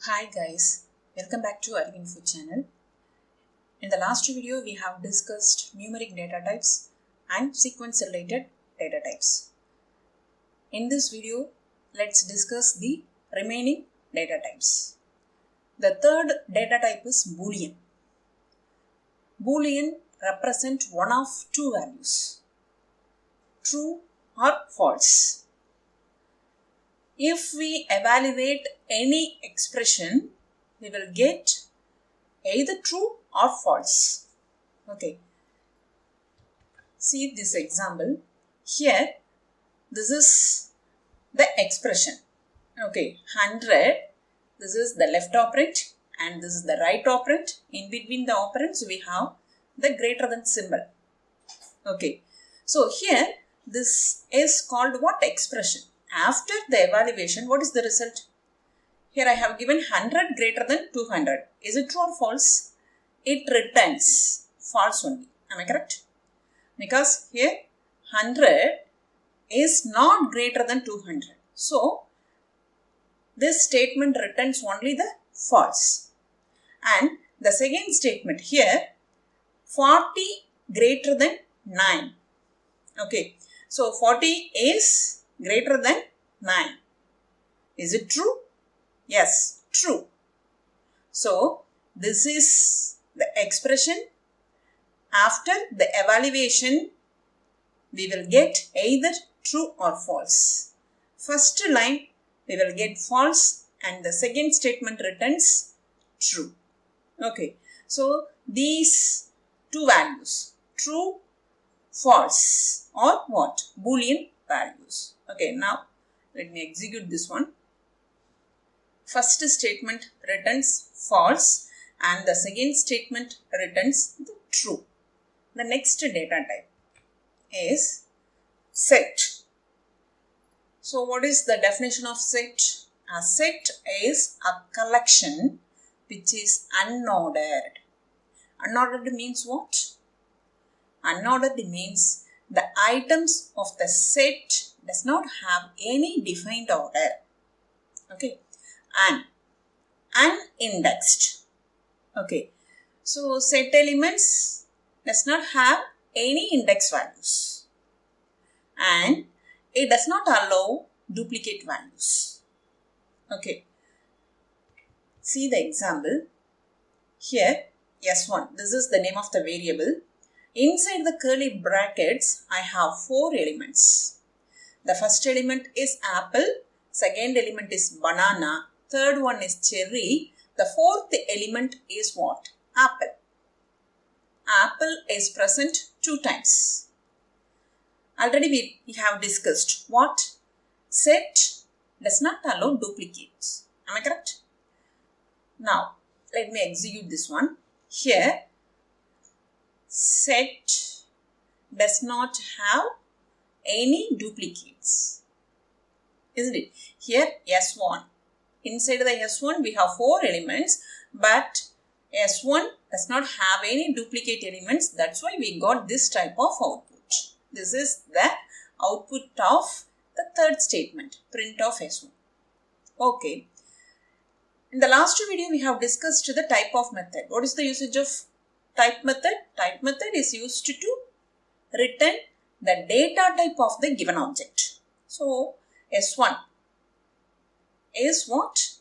Hi guys, welcome back to ARIVU channel. In the last video we have discussed numeric data types and sequence related data types. In this video, let's discuss the remaining data types. The third data type is Boolean. Boolean represent one of two values, true or false. If we evaluate any expression, we will get either true or false. Okay. See this example. Here, this is the expression. Okay, 100. This is the left operand and this is the right operand. In between the operands, we have the greater than symbol. Okay. So here, this is called what expression? After the evaluation, what is the result? Here I have given 100 greater than 200. Is it true or false? It returns false only. Am I correct? Because here 100 is not greater than 200. So, this statement returns only the false. And the second statement here, 40 greater than 9. Okay. So, 40 is greater than 9. Is it true? Yes, true. So, this is the expression. After the evaluation, we will get either true or false. First line, we will get false and the second statement returns true. Okay. So, these two values, true, false or what? Boolean values. Okay, now let me execute this one. First statement returns false and the second statement returns the true. The next data type is set. So what is the definition of set? A set is a collection which is unordered. Unordered means what? Unordered means the items of the set does not have any defined order. Okay. And unindexed. Okay. So, set elements does not have any index values. And it does not allow duplicate values. Okay. See the example. Here, S1. This is the name of the variable. Inside the curly brackets, I have 4 elements. The first element is apple, second element is banana, third one is cherry, the fourth element is what? Apple. Apple is present 2 times. Already we have discussed what? Set does not allow duplicates. Am I correct? Now, let me execute this one. Here, set does not have any duplicates, isn't it? Here S1. Inside the S1 we have 4 elements, but S1 does not have any duplicate elements. That's why we got this type of output. This is the output of the third statement, print of S1. Okay. In the last video we have discussed the type of method. What is the usage of type method? Type method is used to return the data type of the given object. So, S1 is what?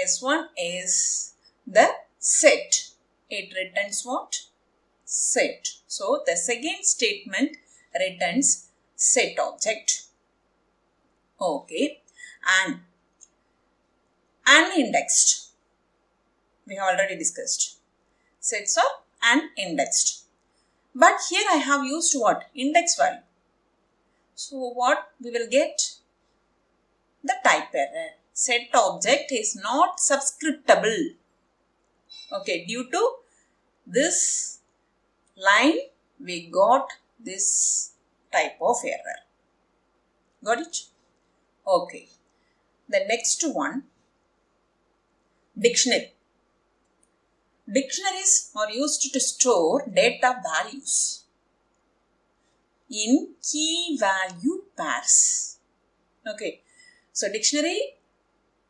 S1 is the set. It returns what? Set. So, the second statement returns set object. Okay. And unindexed. We have already discussed. Sets are unindexed. But here I have used what? Index value. So what we will get? The type error. Set object is not subscriptable. Okay, due to this line we got this type of error. Got it? Okay. The next one, dictionary. Dictionaries are used to store data values in key value pairs. Okay. So, dictionary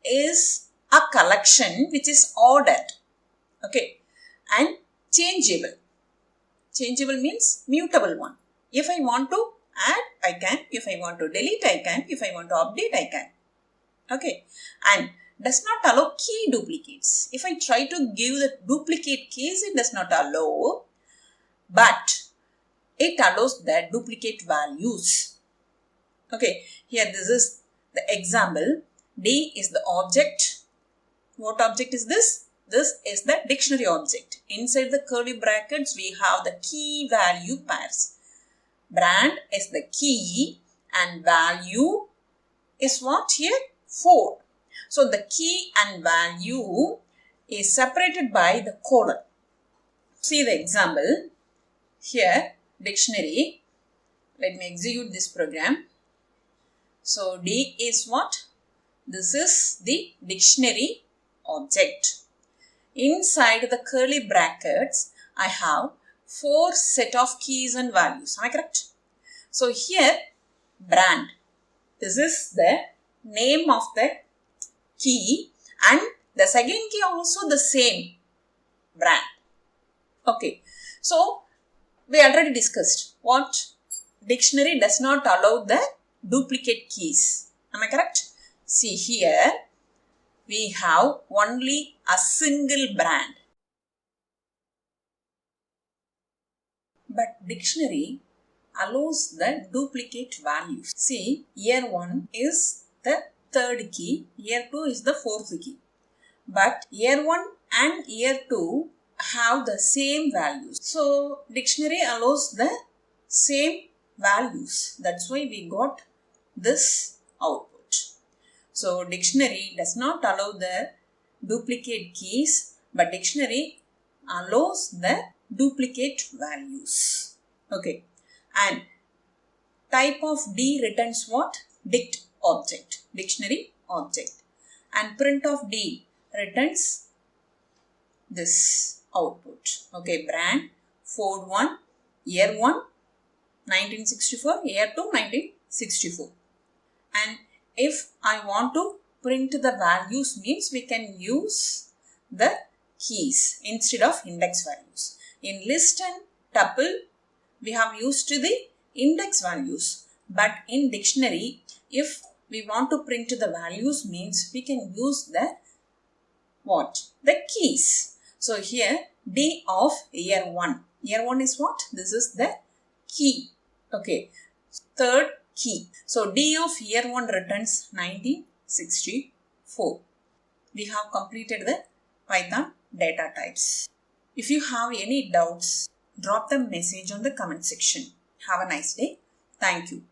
is a collection which is ordered. Okay. And changeable. Changeable means mutable one. If I want to add, I can. If I want to delete, I can. If I want to update, I can. Okay. And does not allow key duplicates. If I try to give the duplicate keys, it does not allow. But it allows the duplicate values. Okay. Here this is the example. D is the object. What object is this? This is the dictionary object. Inside the curly brackets, we have the key value pairs. Brand is the key and value is what here? 4. So the key and value is separated by the colon. See the example. Here, dictionary. Let me execute this program. So D is what? This is the dictionary object. Inside the curly brackets, I have 4 set of keys and values. Am I correct? So here, brand. This is the name of the key and the second key also the same, brand. Okay. So, we already discussed what? Dictionary does not allow the duplicate keys. Am I correct? See here, we have only a single brand. But dictionary allows the duplicate values. See, year 1 is the third key, year 2 is the fourth key. But year 1 and year 2 have the same values. So, dictionary allows the same values. That's why we got this output. So, dictionary does not allow the duplicate keys, but dictionary allows the duplicate values. Okay. And type of D returns what? Dict object, dictionary object. And print of D returns this output. Okay, brand, 4-1, year 1, 1964, year 2, 1964. And if I want to print the values means we can use the keys instead of index values. In list and tuple, we have used the index values. But in dictionary, if we want to print the values means we can use the what? The keys. So here D of year 1. Year 1 is what? This is the key. Okay. Third key. So D of year 1 returns 1964. We have completed the Python data types. If you have any doubts, drop the message on the comment section. Have a nice day. Thank you.